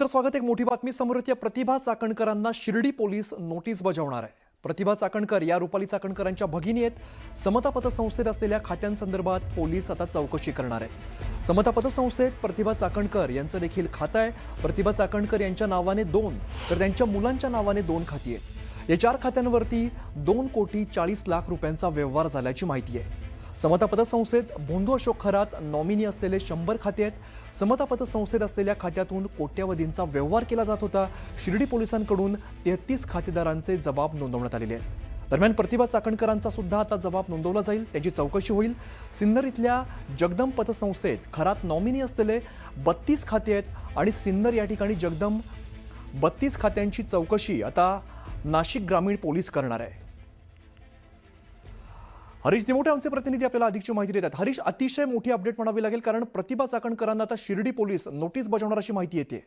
नंतर स्वागत। एक मोठी बातमी समोर येते। प्रतिभा चाकणकरांना शिर्डी पोलीस नोटीस बजावणार आहे। प्रतिभा चाकणकर या रुपाली चाकणकरांच्या भगिनी आहेत। समता पतसंस्थेत असलेल्या खात्यांसंदर्भात पोलीस आता चौकशी करणार आहेत। समता पतसंस्थेत प्रतिभा चाकणकर यांचं देखील खातं आहे। प्रतिभा चाकणकर यांच्या नावाने 2 तर त्यांच्या मुलांच्या नावाने 2 खाती आहेत। या 4 खात्यांवरती 2,40,00,000 रुपयांचा व्यवहार झाल्याची माहिती आहे। समता पतसंस्थेत भोंदू अशोक खरात नॉमिनी असलेले 100 खाते आहेत। समता पतसंस्थेत असलेल्या खात्यातून कोट्यवधींचा व्यवहार केला जात होता। शिर्डी पोलिसांकडून 33 खातेदारांचे जबाब नोंदवण्यात आलेले आहेत। दरम्यान प्रतिभा चाकणकरांचा सुद्धा आता जबाब नोंदवला जाईल, त्याची चौकशी होईल। सिन्नर इथल्या जगदम पतसंस्थेत खरात नॉमिनी असलेले 32 खाते आहेत आणि सिन्नर या ठिकाणी जगदम 32 खात्यांची चौकशी आता नाशिक ग्रामीण पोलीस करणार आहे। हरीश निमोटे आमचे प्रतिनिधी आपल्याला अधिकची माहिती देतात। हरीश, अतिशय मोठी अपडेट म्हणावी लागेल, कारण प्रतिभा चाकणकरांना आता शिर्डी पोलीस नोटीस बजावणार अशी माहिती येते।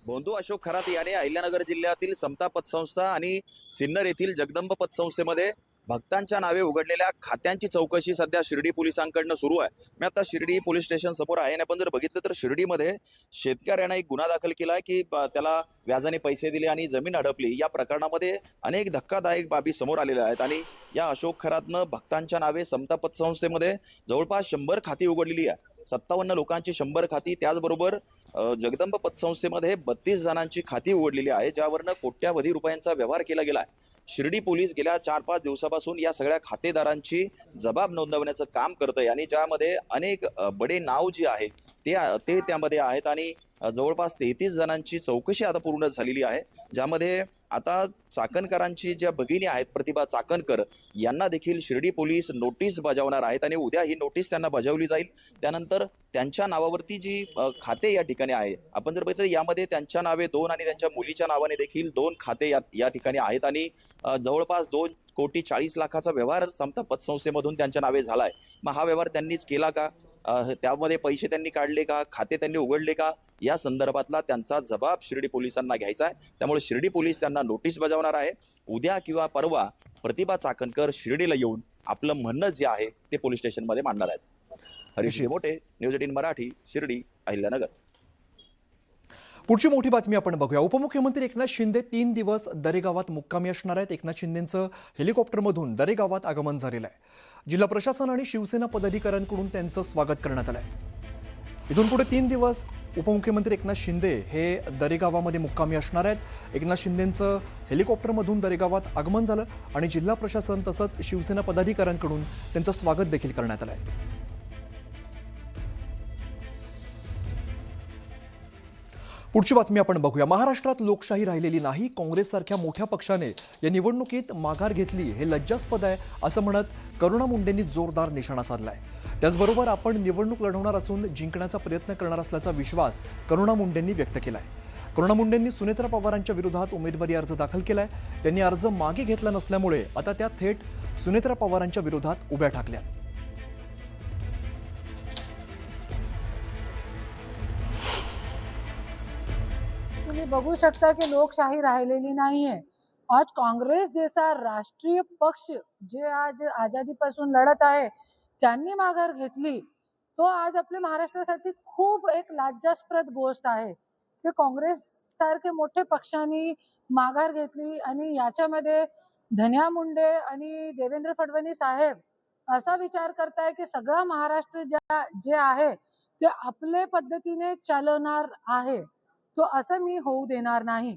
भोंदू अशोक खरात याने अहिल्यानगर जिल्ह्यातील समता पतसंस्था आणि सिन्नर येथील जगदंब पतसंस्थेमध्ये भक्तांच्या नावे उघडलेल्या खात्यांची चौकशी सध्या शिर्डी पोलिसांकडून सुरू आहे। मी आता शिर्डी पोलीस स्टेशन समोर आहे आणि आपण जर बघितलं तर शिर्डीमध्ये शेतकऱ्यांना एक गुन्हा दाखल केला आहे की त्याला व्याजाने पैसे दिले आणि जमीन हडपली। या प्रकरणामध्ये अनेक धक्कादायक बाबी समोर आलेल्या आहेत आणि या अशोक खरातनं भक्तांच्या नावे समता पतसंस्थेमध्ये जवळपास 100 खाती उघडलेली आहे। 57 लोकांची 100 खाती, त्याचबरोबर जगदंब पतसंस्थेमध्ये 32 जणांची खाती उघडलेली आहे, ज्यावरनं कोट्यावधी रुपयांचा व्यवहार केला गेला आहे। शिर्डी पोलीस गेल्या 4-5 दिवसापासून या सगळ्या खातेदारांची जबाब नोंदवण्याचं काम करतंय आणि ज्यामध्ये अनेक बडे नाव जे आहे ते त्यामध्ये आहेत आणि जवळपास 33 जणांची चौकशी आता पूर्ण झालेली आहे, ज्यामध्ये आता चाकणकरांची ज्या भगिनी आहेत प्रतिभा चाकणकर यांना देखील शिर्डी पोलीस नोटीस बजावणार आहेत आणि उद्या ही नोटीस त्यांना बजावली जाईल। त्यानंतर त्यांच्या नावावरती जी खाते या ठिकाणी आहे, आपण जर बघितलं यामध्ये त्यांच्या नावे 2 आणि त्यांच्या मुलीच्या नावाने देखील 2 खाते या ठिकाणी आहेत आणि जवळपास 2,40,00,000चा व्यवहार समता पतसंस्थेमधून त्यांच्या नावे झालाय। मग हा व्यवहार त्यांनीच केला का, त्यामध्ये पैसे त्यांनी काढले का, खाते त्यांनी उघडले का, या संदर्भातला त्यांचा जबाब शिर्डी पोलिसांना घ्यायचा आहे। त्यामुळे शिर्डी पोलीस त्यांना नोटीस बजावणार आहे। उद्या किंवा परवा प्रतिभा चाकणकर शिर्डीला येऊन आपलं म्हणणं जे आहे ते पोलीस स्टेशनमध्ये मांडणार आहेत। हरीश निमोटे, न्यूज 18 मराठी, शिर्डी, अहिल्यानगर। पुढची मोठी बातमी आपण बघूया। उपमुख्यमंत्री एकनाथ शिंदे 3 दिवस दरेगावात मुक्कामी असणार आहेत। एकनाथ शिंदेंचं हेलिकॉप्टरमधून दरेगावात आगमन झालेलं आहे। जिल्हा प्रशासन आणि शिवसेना पदाधिकाऱ्यांकडून त्यांचं स्वागत करण्यात आलं आहे। इथून पुढे 3 दिवस उपमुख्यमंत्री एकनाथ शिंदे हे दरेगावामध्ये मुक्कामी असणार आहेत। एकनाथ शिंदेंचं हेलिकॉप्टरमधून दरेगावात आगमन झालं आणि जिल्हा प्रशासन तसंच शिवसेना पदाधिकाऱ्यांकडून त्यांचं स्वागत देखील करण्यात आलं आहे। पुढची बातमी आपण बघूया। महाराष्ट्रात लोकशाही राहिलेली नाही, काँग्रेससारख्या मोठ्या पक्षाने या निवडणुकीत माघार घेतली हे लज्जास्पद आहे, असं म्हणत करुणा मुंडेंनी जोरदार निशाणा साधलाय। त्याचबरोबर आपण निवडणूक लढवणार असून जिंकण्याचा प्रयत्न करणार असल्याचा विश्वास करुणा मुंडेंनी व्यक्त केलाय। करुणा मुंडेंनी सुनेत्रा पवारांच्या विरोधात उमेदवारी अर्ज दाखल केलाय। त्यांनी अर्ज मागे घेतला नसल्यामुळे आता त्या थेट सुनेत्रा पवारांच्या विरोधात उभ्या ठाकल्यात। तुम्ही बघू शकता की लोकशाही राहिलेली नाहीये। आज काँग्रेस जैसा राष्ट्रीय पक्ष जे आज आजादीपासून लढत आहे त्यांनी माघार घेतली, तो आज आपल्या महाराष्ट्रासाठी खूप एक लज्जास्पद गोष्ट आहे की काँग्रेस सारखे मोठे पक्षांनी माघार घेतली आणि याच्यामध्ये धन्या मुंडे आणि देवेंद्र फडणवीस साहेब असा विचार करताय की सगळा महाराष्ट्र जे आहे ते आपल्या पद्धतीने चालवणार आहे, तो असं मी होऊ देणार नाही।